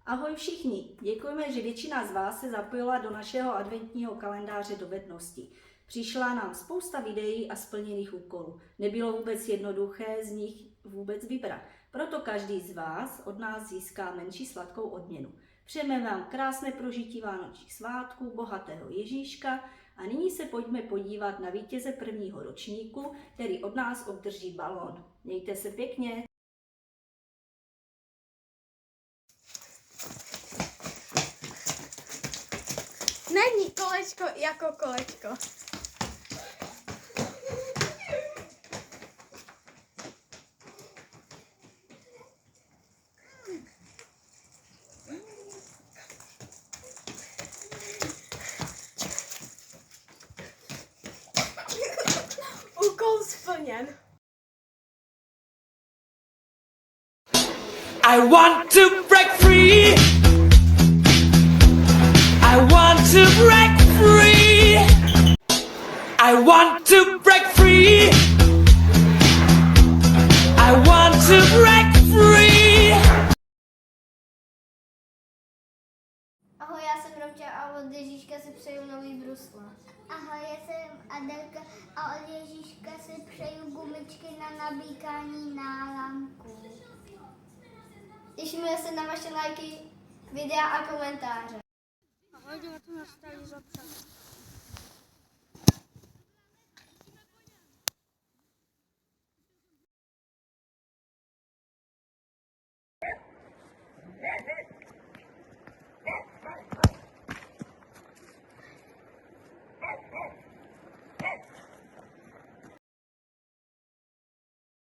Ahoj všichni, děkujeme, že většina z vás se zapojila do našeho adventního kalendáře dovedností. Přišla nám spousta videí a splněných úkolů. Nebylo vůbec jednoduché z nich vůbec vybrat. Proto každý z vás od nás získá menší sladkou odměnu. Přejeme vám krásné prožití vánočních svátků, bohatého Ježíška a nyní se pojďme podívat na vítěze prvního ročníku, který od nás obdrží balón. Mějte se pěkně! Není kolečko jako kolečko. Úkol splněn. I want to break free. I want to break free. I want to break free. I want to break free. Ahoj, já jsem Romča a od Ježíška si přeju nový brusle. Ahoj, já jsem Adelka a od Ježíška si přeju gumičky na nabíkání náramků. Těšíme se na vaše lajky, videa a komentáře. Ahoj, jdeme tu na stylizace.